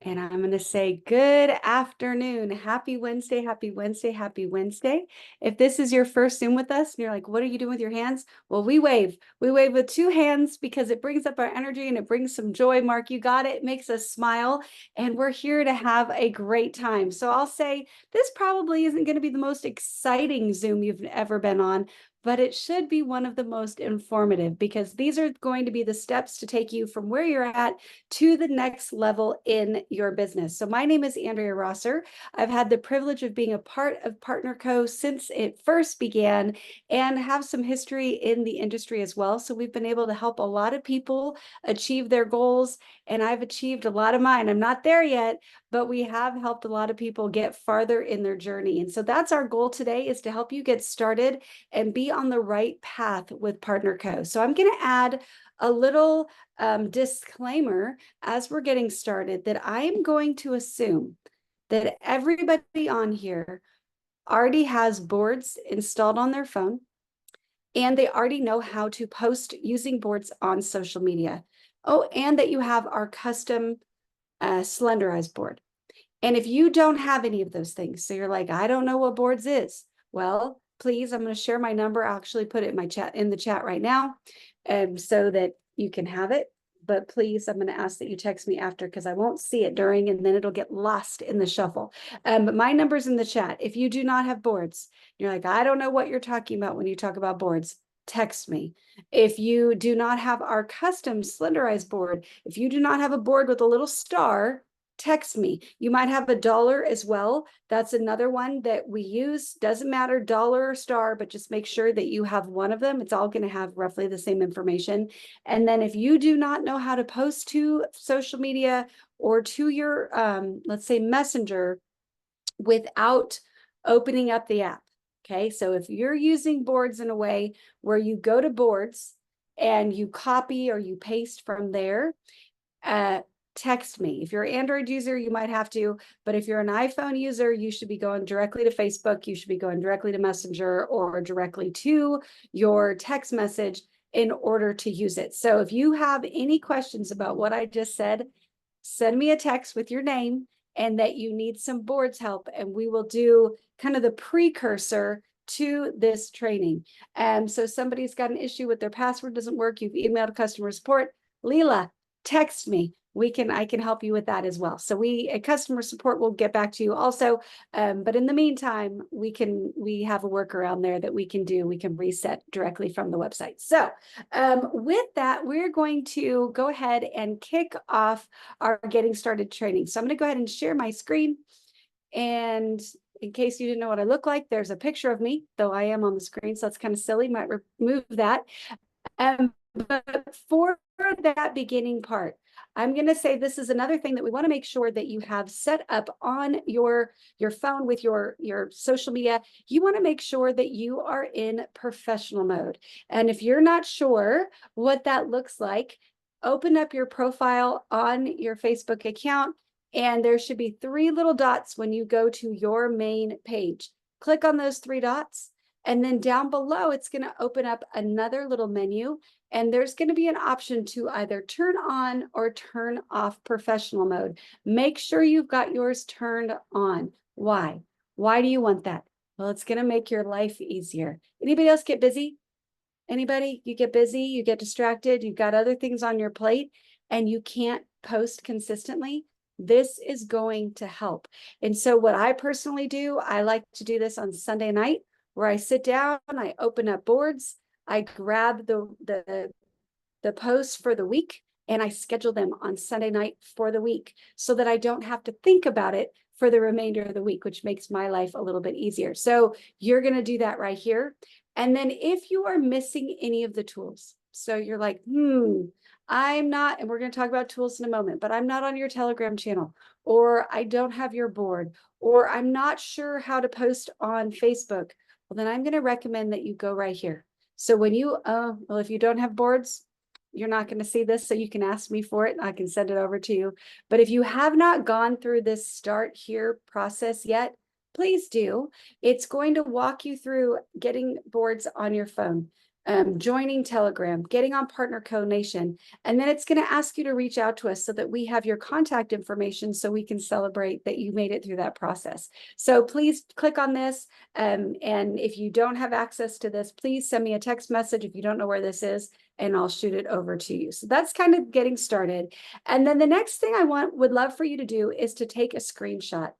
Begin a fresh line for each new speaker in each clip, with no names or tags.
And I'm going to say good afternoon. Happy Wednesday, happy Wednesday, happy Wednesday. If this is your first Zoom with us and you're like, what are you doing with your hands? Well, we wave. We wave with two hands because it brings up our energy and it brings some joy. Mark, you got it. It makes us smile. And we're here to have a great time. So I'll say this probably isn't going to be the most exciting Zoom you've ever been on, but it should be one of the most informative because these are going to be the steps to take you from where you're at to the next level in your business. So my name is Andrea Rosser. I've had the privilege of being a part of Partner Co since it first began and have some history in the industry as well. So we've been able to help a lot of people achieve their goals, and I've achieved a lot of mine. I'm not there yet, but we have helped a lot of people get farther in their journey. And so that's our goal today, is to help you get started and be on the right path with Partner Co. So I'm going to add a little disclaimer as we're getting started that I'm going to assume that everybody on here already has boards installed on their phone and they already know how to post using boards on social media. Oh, and that you have our custom Slenderize board. And if you don't have any of those things, so you're like, I don't know what boards is. Well, please, I'm going to share my number. I'll actually put it in the chat right now, so that you can have it. But please, I'm going to ask that you text me after because I won't see it during, and then it'll get lost in the shuffle. But my number's in the chat. If you do not have boards, you're like, I don't know what you're talking about when you talk about boards, text me. If you do not have our custom Slenderize board, if you do not have a board with a little star, text me. You might have a dollar as well. That's another one that we use. Doesn't matter, dollar or star, but just make sure that you have one of them. It's all going to have roughly the same information. And then if you do not know how to post to social media or to your, let's say, Messenger without opening up the app. Okay, so if you're using boards in a way where you go to boards and you copy or you paste from there, text me. If you're an Android user, you might have to, but if you're an iPhone user, you should be going directly to Facebook. You should be going directly to Messenger or directly to your text message in order to use it. So if you have any questions about what I just said, send me a text with your name and that you need some boards help, and we will do kind of the precursor to this training. And so somebody's got an issue with their password doesn't work, you've emailed customer support, Leela, text me. I can help you with that as well. So at customer support will get back to you also. But in the meantime, we have a workaround there that we can do. We can reset directly from the website. So with that, we're going to go ahead and kick off our getting started training. So I'm going to go ahead and share my screen. And in case you didn't know what I look like, there's a picture of me, though I am on the screen. So that's kind of silly. Might remove that. But for that beginning part, I'm going to say this is another thing that we want to make sure that you have set up on your phone with your social media. You want to make sure that you are in professional mode. And if you're not sure what that looks like, open up your profile on your Facebook account, and there should be three little dots when you go to your main page. Click on those three dots. And then down below, it's going to open up another little menu, and there's going to be an option to either turn on or turn off professional mode. Make sure you've got yours turned on. Why? Why do you want that? Well, it's going to make your life easier. Anybody else get busy? Anybody? You get busy, you get distracted, you've got other things on your plate, and you can't post consistently. This is going to help. And so what I personally do, I like to do this on Sunday night, where I sit down, I open up boards, I grab the posts for the week, and I schedule them on Sunday night for the week so that I don't have to think about it for the remainder of the week, which makes my life a little bit easier. So you're going to do that right here. And then if you are missing any of the tools, so you're like, I'm not, and we're going to talk about tools in a moment, but I'm not on your Telegram channel, or I don't have your board, or I'm not sure how to post on Facebook. Well, then I'm going to recommend that you go right here. So when you, well, if you don't have boards, you're not going to see this, so you can ask me for it and I can send it over to you. But if you have not gone through this start here process yet, please do. It's going to walk you through getting boards on your phone. joining Telegram, getting on Partner Co Nation, and then it's going to ask you to reach out to us so that we have your contact information so we can celebrate that you made it through that process. So please click on this. And if you don't have access to this, please send me a text message if you don't know where this is, and I'll shoot it over to you. So that's kind of getting started. And then the next thing I would love for you to do is to take a screenshot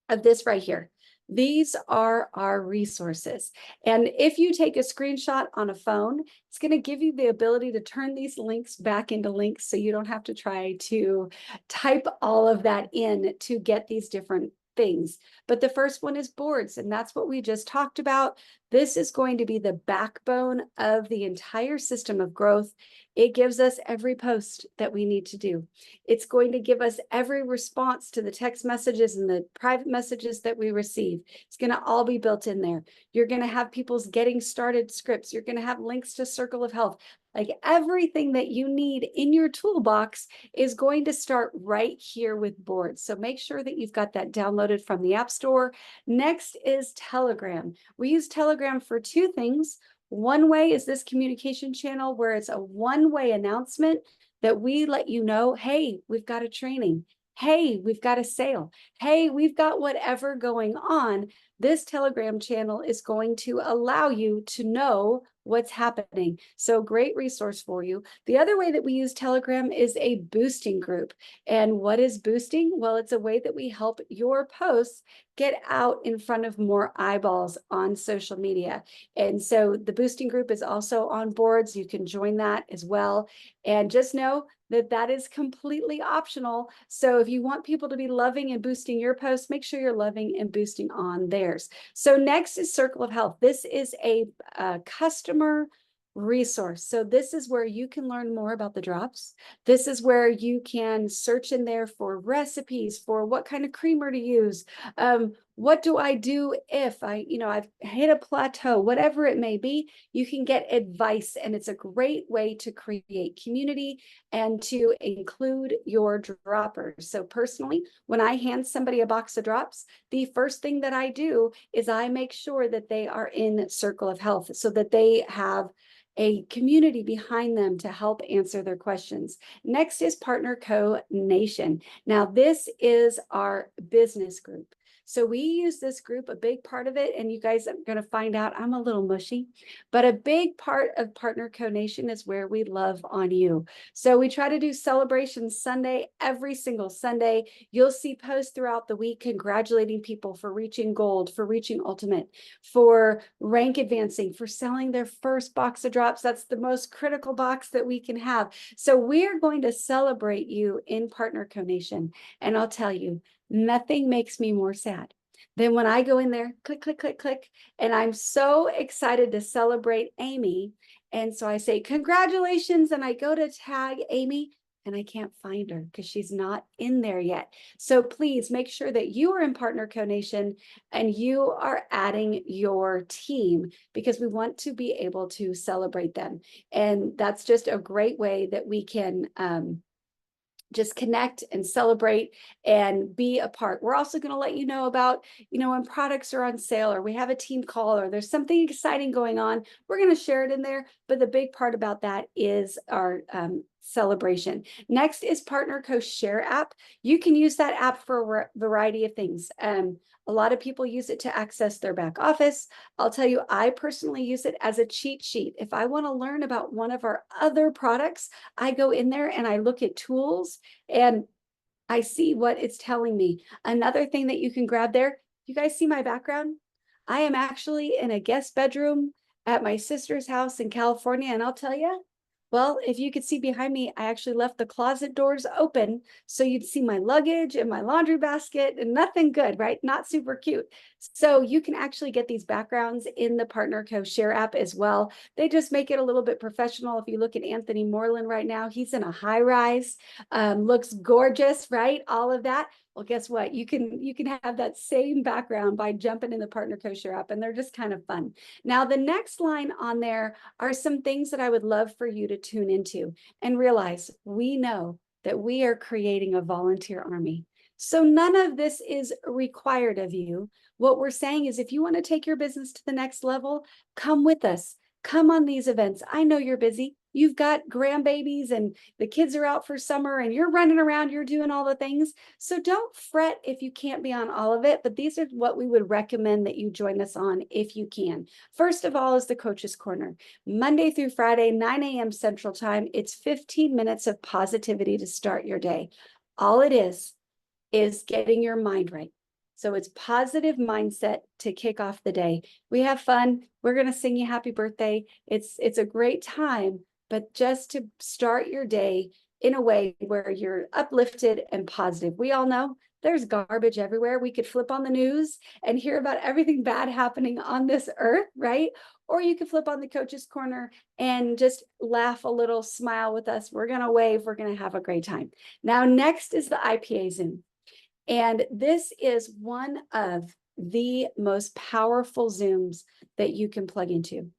of this right here. These are our resources. And if you take a screenshot on a phone, it's going to give you the ability to turn these links back into links so you don't have to try to type all of that in to get these different things. But the first one is boards, and that's what we just talked about. This is going to be the backbone of the entire system of growth. It gives us every post that we need to do. It's going to give us every response to the text messages and the private messages that we receive. It's going to all be built in there. You're going to have people's getting started scripts. You're going to have links to Circle of Health. Like everything that you need in your toolbox is going to start right here with boards. So make sure that you've got that downloaded from the App Store. Next is Telegram. We use Telegram for two things. One way is this communication channel where it's a one-way announcement that we let you know, hey, we've got a training. Hey, we've got a sale. Hey, we've got whatever going on. This Telegram channel is going to allow you to know what's happening. So great resource for you. The other way that we use Telegram is a boosting group. And what is boosting? Well, it's a way that we help your posts get out in front of more eyeballs on social media. And so the boosting group is also on boards. You can join that as well. And just know that that is completely optional. So if you want people to be loving and boosting your posts, make sure you're loving and boosting on theirs. So next is Circle of Health. This is a customer resource. So this is where you can learn more about the drops. This is where you can search in there for recipes, for what kind of creamer to use. What do I do if I've hit a plateau, whatever it may be, you can get advice. And it's a great way to create community and to include your droppers. So personally, when I hand somebody a box of drops, the first thing that I do is I make sure that they are in Circle of Health so that they have a community behind them to help answer their questions. Next is Partner Co Nation. Now, this is our business group. So we use this group, a big part of it, and you guys are going to find out I'm a little mushy, but a big part of Partner Co Nation is where we love on you. So we try to do celebrations Sunday, every single Sunday. You'll see posts throughout the week congratulating people for reaching gold, for reaching ultimate, for rank advancing, for selling their first box of drops. That's the most critical box that we can have. So we're going to celebrate you in Partner Co Nation. And I'll tell you, nothing makes me more sad than when I go in there, click, click, click, click, and I'm so excited to celebrate Amy. And so I say, congratulations, and I go to tag Amy, and I can't find her because she's not in there yet. So please make sure that you are in Partner Co Nation and you are adding your team because we want to be able to celebrate them. And that's just a great way that we can just connect and celebrate and be a part. We're also going to let you know about, when products are on sale or we have a team call or there's something exciting going on. We're going to share it in there. But the big part about that is our celebration. Next is Partner Co Share app. You can use that app for a variety of things. A lot of people use it to access their back office. I'll tell you, I personally use it as a cheat sheet. If I want to learn about one of our other products, I go in there and I look at tools and I see what it's telling me. Another thing that you can grab there, you guys see my background? I am actually in a guest bedroom at my sister's house in California. And I'll tell you, well, if you could see behind me, I actually left the closet doors open so you'd see my luggage and my laundry basket and nothing good, right? Not super cute. So you can actually get these backgrounds in the Partner Co Share app as well. They just make it a little bit professional. If you look at Anthony Moreland right now, he's in a high rise, looks gorgeous, right? All of that. Well, guess what? You can have that same background by jumping in the Partner Co Share app, and they're just kind of fun. Now, the next line on there are some things that I would love for you to tune into and realize we know that we are creating a volunteer army. So none of this is required of you. What we're saying is if you want to take your business to the next level, come with us. Come on these events. I know you're busy. You've got grandbabies and the kids are out for summer and you're running around, you're doing all the things. So don't fret if you can't be on all of it, but these are what we would recommend that you join us on if you can. First of all is the Coach's Corner. Monday through Friday, 9 a.m. Central Time. It's 15 minutes of positivity to start your day. All it is getting your mind right. So it's positive mindset to kick off the day. We have fun. We're going to sing you happy birthday. It's a great time, but just to start your day in a way where you're uplifted and positive. We all know there's garbage everywhere. We could flip on the news and hear about everything bad happening on this earth, right? Or you could flip on the Coach's Corner and just laugh a little, smile with us. We're going to wave. We're going to have a great time. Now, next is the IPA Zoom. And this is one of the most powerful Zooms that you can plug into.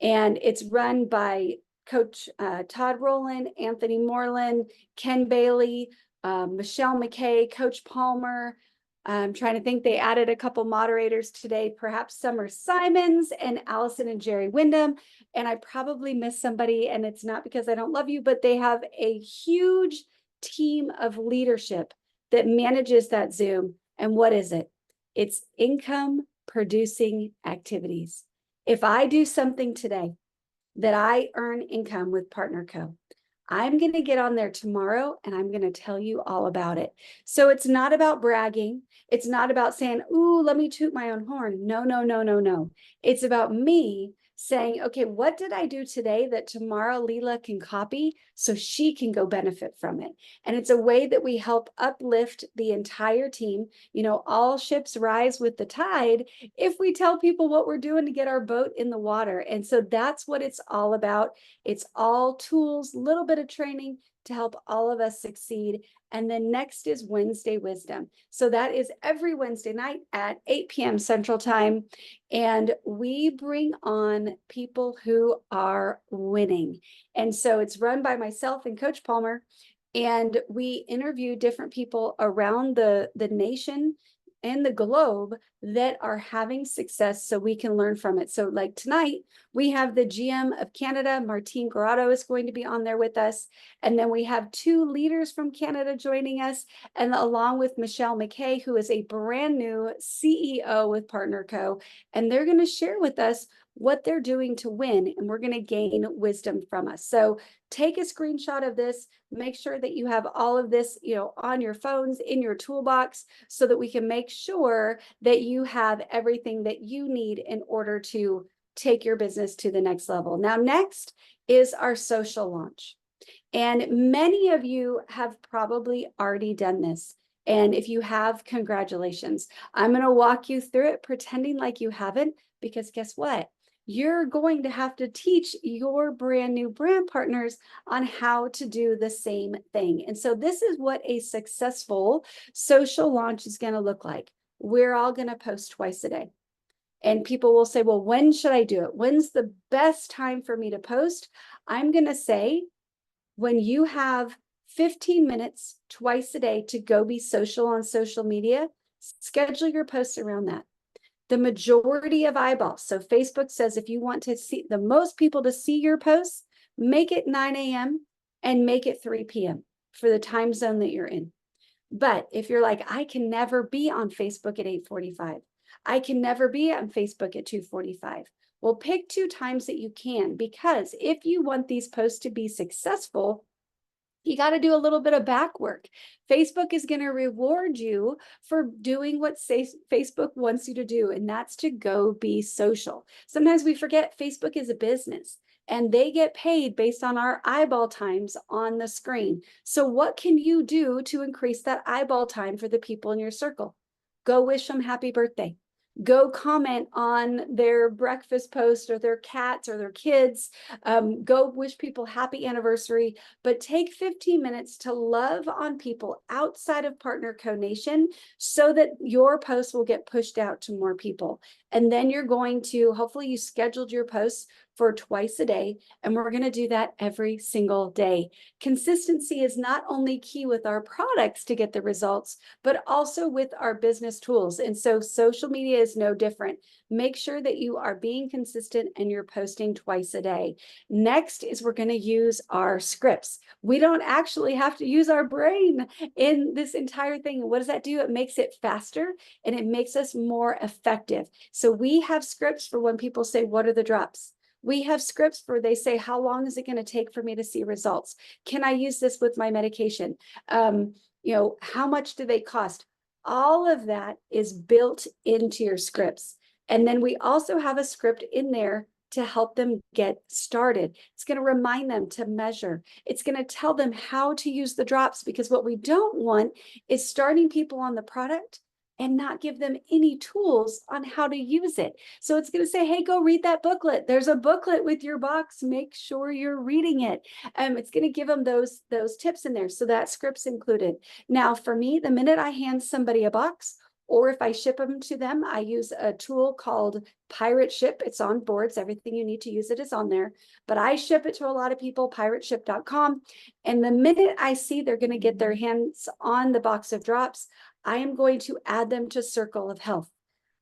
And it's run by Coach Todd Rowland, Anthony Moreland, Ken Bailey, Michelle McKay, Coach Palmer. I'm trying to think, they added a couple moderators today, perhaps Summer Simons and Allison and Jerry Wyndham. And I probably missed somebody, and it's not because I don't love you, but they have a huge team of leadership that manages that Zoom. And what is it? It's income producing activities. If I do something today that I earn income with PartnerCo, I'm going to get on there tomorrow and I'm going to tell you all about it. So it's not about bragging. It's not about saying, ooh, let me toot my own horn. No, no, no, no, no. It's about me saying, okay, what did I do today that tomorrow Leela can copy so she can go benefit from it? And it's a way that we help uplift the entire team. You know, all ships rise with the tide if we tell people what we're doing to get our boat in the water. And so that's what it's all about. It's all tools, a little bit of training to help all of us succeed. And then next is Wednesday Wisdom. So that is every Wednesday night at 8 p.m. Central Time. And we bring on people who are winning. And so it's run by myself and Coach Palmer. And we interview different people around the nation and the globe that are having success so we can learn from it. So like tonight, we have the GM of Canada, Martine Grotto is going to be on there with us. And then we have 2 leaders from Canada joining us, and along with Michelle McKay, who is a brand new CEO with PartnerCo. And they're going to share with us what they're doing to win, and we're going to gain wisdom from us. So take a screenshot of this, make sure that you have all of this, you know, on your phones, in your toolbox, so that we can make sure that you have everything that you need in order to take your business to the next level. Now, next is our social launch. And many of you have probably already done this. And if you have, congratulations. I'm going to walk you through it, pretending like you haven't, because guess what? You're going to have to teach your brand new brand partners on how to do the same thing. And so this is what a successful social launch is going to look like. We're all going to post twice a day. And people will say, well, when should I do it? When's the best time for me to post? I'm going to say, when you have 15 minutes twice a day to go be social on social media, schedule your posts around that. The majority of eyeballs. So Facebook says if you want to see the most people to see your posts, make it 9 a.m. and make it 3 p.m. for the time zone that you're in. But if you're like, I can never be on Facebook at 8:45. I can never be on Facebook at 2:45. Well, pick 2 times that you can, because if you want these posts to be successful, you got to do a little bit of back work. Facebook is going to reward you for doing what Facebook wants you to do, and that's to go be social. Sometimes we forget Facebook is a business and they get paid based on our eyeball times on the screen. So what can you do to increase that eyeball time for the people in your circle? Go wish them happy birthday. Go comment on their breakfast post or their cats or their kids. Go wish people happy anniversary, but take 15 minutes to love on people outside of PartnerCo Nation so that your post will get pushed out to more people. And then you're going to, hopefully you scheduled your posts for twice a day, and we're going to do that every single day. Consistency is not only key with our products to get the results, but also with our business tools. And so social media is no different. Make sure that you are being consistent and you're posting twice a day. Next is we're going to use our scripts. We don't actually have to use our brain in this entire thing. What does that do? It makes it faster and it makes us more effective. So we have scripts for when people say, what are the drops? We have scripts for they say, how long is it going to take for me to see results? Can I use this with my medication? How much do they cost? All of that is built into your scripts. And then we also have a script in there to help them get started. It's going to remind them to measure. It's going to tell them how to use the drops, because what we don't want is starting people on the product and not give them any tools on how to use it. So it's going to say, hey, go read that booklet. There's a booklet with your box. Make sure you're reading it. It's going to give them those tips in there. So that script's included. Now, for me, the minute I hand somebody a box, or if I ship them to them, I use a tool called Pirate Ship. It's on boards. Everything you need to use it is on there. But I ship it to a lot of people, pirateship.com. And the minute I see they're going to get their hands on the box of drops, I am going to add them to Circle of Health.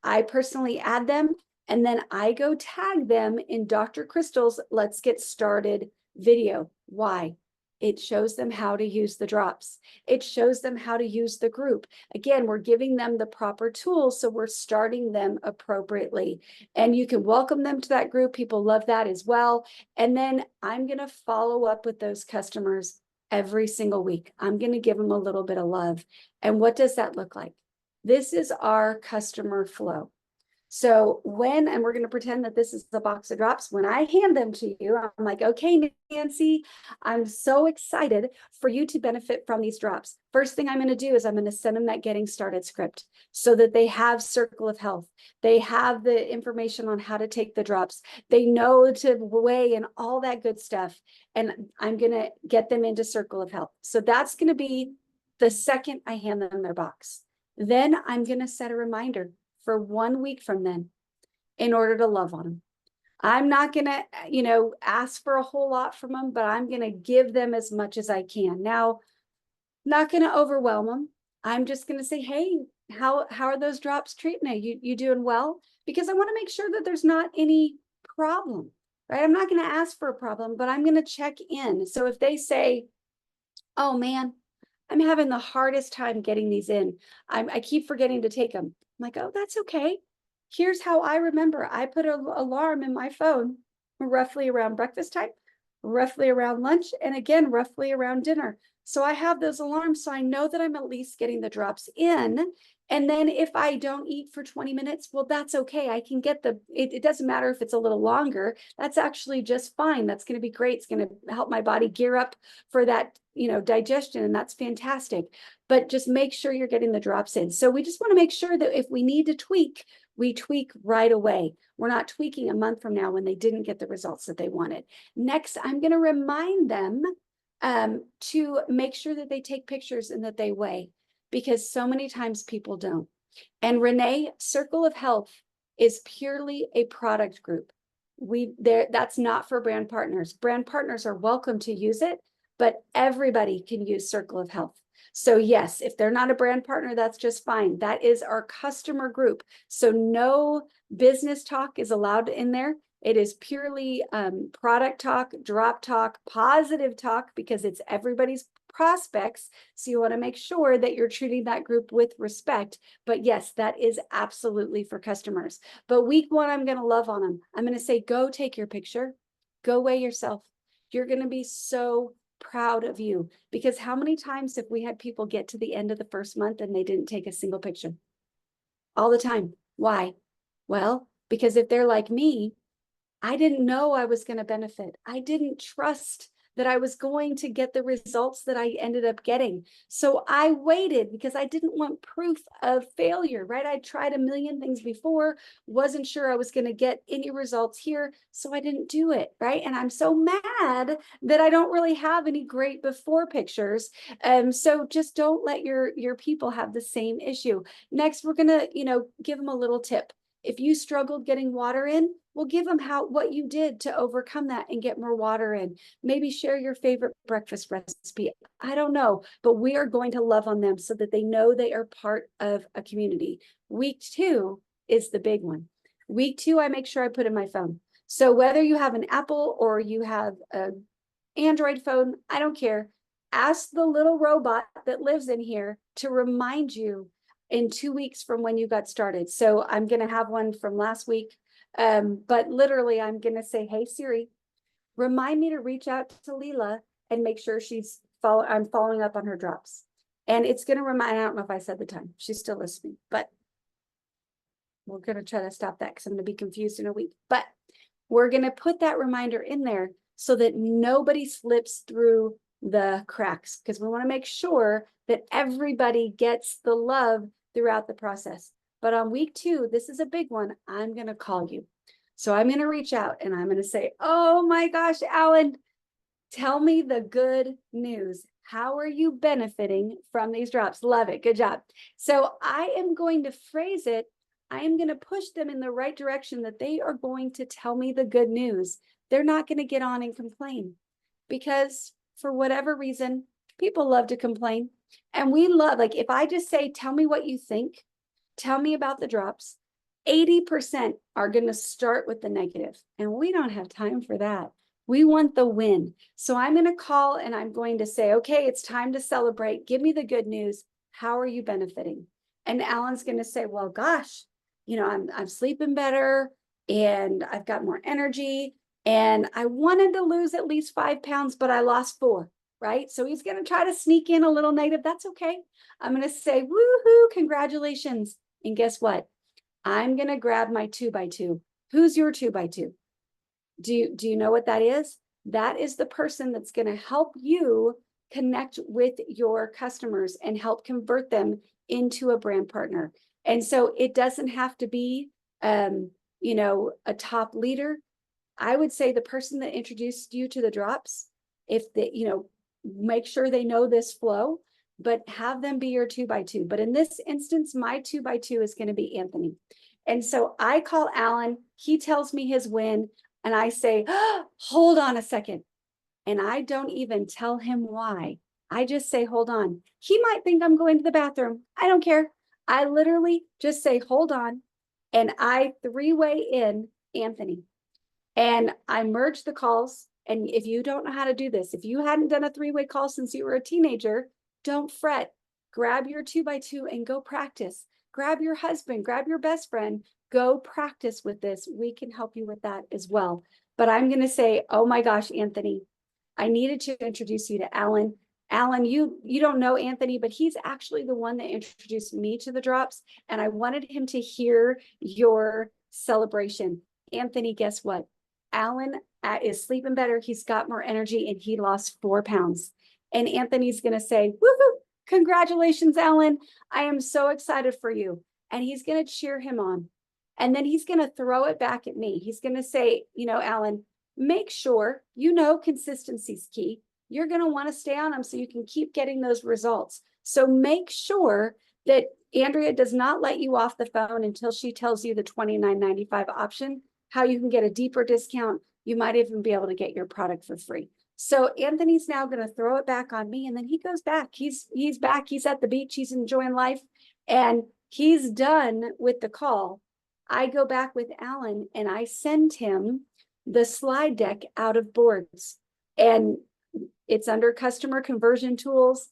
I personally add them, and then I go tag them in Dr. Crystal's Let's Get Started video. Why? It shows them how to use the drops. It shows them how to use the group. Again, we're giving them the proper tools, so we're starting them appropriately. And you can welcome them to that group. People love that as well. And then I'm going to follow up with those customers every single week. I'm going to give them a little bit of love. And what does that look like? This is our customer flow. So and we're going to pretend that this is the box of drops. When I hand them to you, I'm like, okay, Nancy, I'm so excited for you to benefit from these drops. First thing I'm going to do is I'm going to send them that getting started script so that they have Circle of Health. They have the information on how to take the drops. They know to weigh and all that good stuff. And I'm going to get them into Circle of Health. So that's going to be the second I hand them their box. Then I'm going to set a reminder for 1 week from then in order to love on them. I'm not going to, ask for a whole lot from them, but I'm going to give them as much as I can. Now, not going to overwhelm them. I'm just going to say, hey, how are those drops treating you? You doing well? Because I want to make sure that there's not any problem, right? I'm not going to ask for a problem, but I'm going to check in. So if they say, oh man, I'm having the hardest time getting these in. I keep forgetting to take them. I'm like, oh, that's okay. Here's how I remember. I put an alarm in my phone roughly around breakfast time, roughly around lunch, and again, roughly around dinner. So I have those alarms so I know that I'm at least getting the drops in. And then if I don't eat for 20 minutes, well, that's okay. I can get it doesn't matter if it's a little longer. That's actually just fine. That's going to be great. It's going to help my body gear up for that, digestion. And that's fantastic. But just make sure you're getting the drops in. So we just want to make sure that if we need to tweak, we tweak right away. We're not tweaking a month from now when they didn't get the results that they wanted. Next, I'm going to remind them to make sure that they take pictures and that they weigh, because so many times people don't. And Renee, Circle of Health is purely a product group. That's not for brand partners. Brand partners are welcome to use it, but everybody can use Circle of Health. So yes, if they're not a brand partner, that's just fine. That is our customer group. So no business talk is allowed in there. It is purely product talk, drop talk, positive talk, because it's everybody's prospects. So you want to make sure that you're treating that group with respect. But yes, that is absolutely for customers. But week 1, I'm going to love on them. I'm going to say, go take your picture, go weigh yourself. You're going to be so proud of you, because how many times have we had people get to the end of the first month and they didn't take a single picture? All the time. Why? Well, because if they're like me, I didn't know I was going to benefit. I didn't trust that I was going to get the results that I ended up getting. So I waited because I didn't want proof of failure, right? I tried a million things before, wasn't sure I was going to get any results here, so I didn't do it, right? And I'm so mad that I don't really have any great before pictures. So just don't let your people have the same issue. Next, we're going to, give them a little tip. If you struggled getting water in, well, give them what you did to overcome that and get more water in. Maybe share your favorite breakfast recipe. I don't know, but we are going to love on them so that they know they are part of a community. Week 2 is the big one. Week 2, I make sure I put in my phone. So whether you have an Apple or you have an Android phone, I don't care. Ask the little robot that lives in here to remind you in 2 weeks from when you got started. So I'm going to have one from last week. But literally, I'm going to say, hey, Siri, remind me to reach out to Leela and make sure I'm following up on her drops. And it's going to remind, I don't know if I said the time. She's still listening, but we're going to try to stop that because I'm going to be confused in a week. But we're going to put that reminder in there so that nobody slips through the cracks, because we want to make sure that everybody gets the love throughout the process. But on week 2, this is a big one. I'm going to call you. So I'm going to reach out and I'm going to say, oh my gosh, Alan, tell me the good news. How are you benefiting from these drops? Love it. Good job. So I am going to phrase it. I am going to push them in the right direction that they are going to tell me the good news. They're not going to get on and complain, because for whatever reason, people love to complain. And we love, like, if I just say, tell me what you think, tell me about the drops, 80% are going to start with the negative. And we don't have time for that. We want the win. So I'm going to call and I'm going to say, okay, it's time to celebrate. Give me the good news. How are you benefiting? And Alan's going to say, well, gosh, I'm sleeping better and I've got more energy. And I wanted to lose at least 5 pounds, but I lost 4, right? So he's going to try to sneak in a little negative. That's okay. I'm going to say, woohoo, congratulations. And guess what? I'm going to grab my 2x2. Who's your 2x2? Do you know what that is? That is the person that's going to help you connect with your customers and help convert them into a brand partner. And so it doesn't have to be, a top leader. I would say the person that introduced you to the drops, if they, make sure they know this flow, but have them be your 2x2. But in this instance, my 2x2 is going to be Anthony. And so I call Alan, he tells me his win, and I say, oh, hold on a second. And I don't even tell him why. I just say, hold on. He might think I'm going to the bathroom. I don't care. I literally just say, hold on. And I 3-way in Anthony. And I merge the calls. And if you don't know how to do this, if you hadn't done a 3-way call since you were a teenager, don't fret. Grab your 2x2 and go practice. Grab your husband, grab your best friend, go practice with this. We can help you with that as well. But I'm going to say, oh my gosh, Anthony, I needed to introduce you to Alan. Alan, you don't know Anthony, but he's actually the one that introduced me to the drops. And I wanted him to hear your celebration. Anthony, guess what? Alan is sleeping better. He's got more energy and he lost 4 pounds. And Anthony's going to say, woohoo, congratulations, Alan. I am so excited for you. And he's going to cheer him on. And then he's going to throw it back at me. He's going to say, Alan, make sure, consistency is key. You're going to want to stay on them so you can keep getting those results. So make sure that Andrea does not let you off the phone until she tells you the $29.95 option, how you can get a deeper discount. You might even be able to get your product for free. So Anthony's now going to throw it back on me, and then he goes back. He's back. He's at the beach. He's enjoying life, and he's done with the call. I go back with Alan and I send him the slide deck out of boards, and it's under customer conversion tools,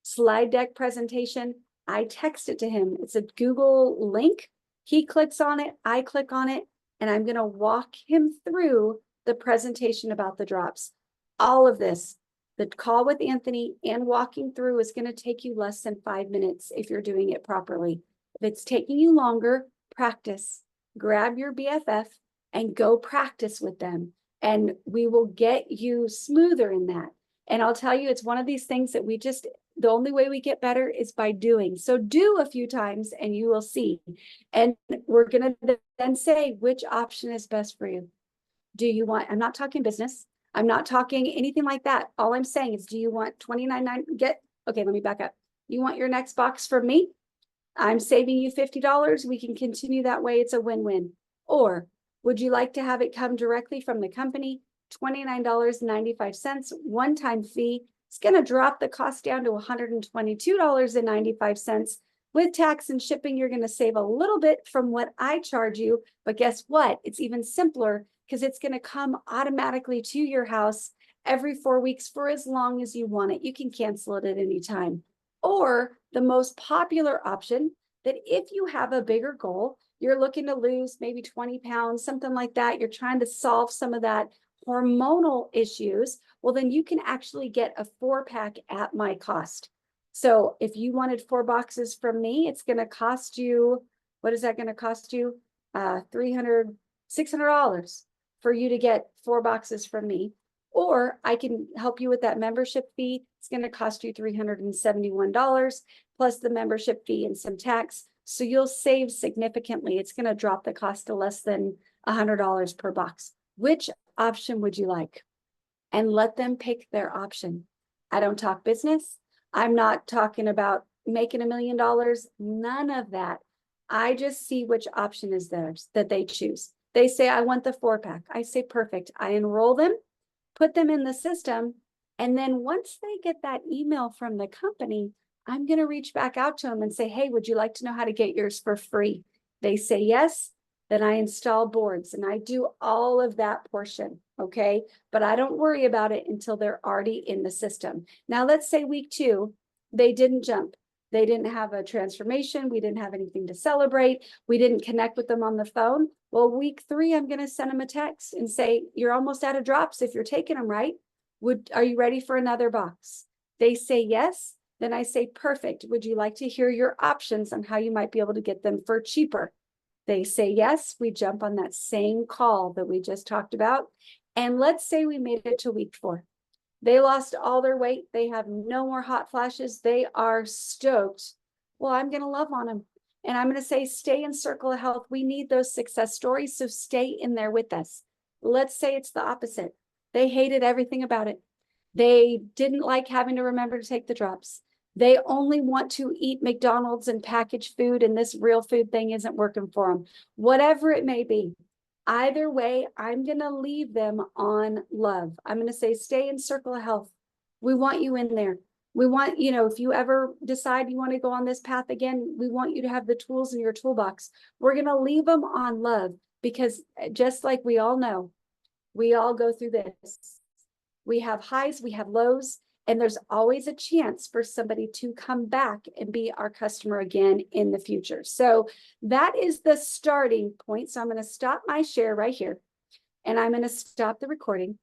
slide deck presentation. I text it to him. It's a Google link. He clicks on it. I click on it, and I'm going to walk him through the presentation about the drops. All of this, the call with Anthony and walking through, is going to take you less than 5 minutes if you're doing it properly. If it's taking you longer, practice. Grab your BFF and go practice with them, and we will get you smoother in that. And I'll tell you, it's one of these things that the only way we get better is by doing. So do a few times and you will see. And we're going to then say which option is best for you. I'm not talking business. I'm not talking anything like that. All I'm saying is, do you want $29.9? Okay, let me back up. You want your next box from me? I'm saving you $50. We can continue that way. It's a win-win. Or would you like to have it come directly from the company? $29.95, one-time fee. It's going to drop the cost down to $122.95. With tax and shipping, you're going to save a little bit from what I charge you. But guess what? It's even simpler because it's going to come automatically to your house every 4 weeks for as long as you want it. You can cancel it at any time. Or the most popular option, that if you have a bigger goal, you're looking to lose maybe 20 pounds, something like that, you're trying to solve some of that hormonal issues, well, then you can actually get a 4-pack at my cost. So if you wanted 4 boxes from me, it's going to cost you, what is that going to cost you? $600 for you to get 4 boxes from me. Or I can help you with that membership fee. It's going to cost you $371 plus the membership fee and some tax. So you'll save significantly. It's going to drop the cost to less than $100 per box. Which option would you like? And let them pick their option. I don't talk business. I'm not talking about making $1 million. None of that. I just see which option is theirs that they choose. They say, I want the 4-pack. I say, perfect. I enroll them, put them in the system. And then once they get that email from the company, I'm going to reach back out to them and say, hey, would you like to know how to get yours for free? They say yes. Then I install boards and I do all of that portion. Okay. But I don't worry about it until they're already in the system. Now, let's say week 2, they didn't jump. They didn't have a transformation. We didn't have anything to celebrate. We didn't connect with them on the phone. Well, week 3, I'm going to send them a text and say, you're almost out of drops if you're taking them, right? Are you ready for another box? They say yes. Then I say, perfect. Would you like to hear your options on how you might be able to get them for cheaper? They say yes. We jump on that same call that we just talked about. And let's say we made it to week 4. They lost all their weight. They have no more hot flashes. They are stoked. Well, I'm going to love on them. And I'm going to say, stay in Circle of Health. We need those success stories. So stay in there with us. Let's say it's the opposite. They hated everything about it. They didn't like having to remember to take the drops. They only want to eat McDonald's and packaged food, and this real food thing isn't working for them. Whatever it may be. Either way, I'm going to leave them on love. I'm going to say, stay in Circle of Health. We want you in there. We want, if you ever decide you want to go on this path again, we want you to have the tools in your toolbox. We're going to leave them on love because just like we all know, we all go through this. We have highs, we have lows, and there's always a chance for somebody to come back and be our customer again in the future. So that is the starting point. So I'm going to stop my share right here, and I'm going to stop the recording.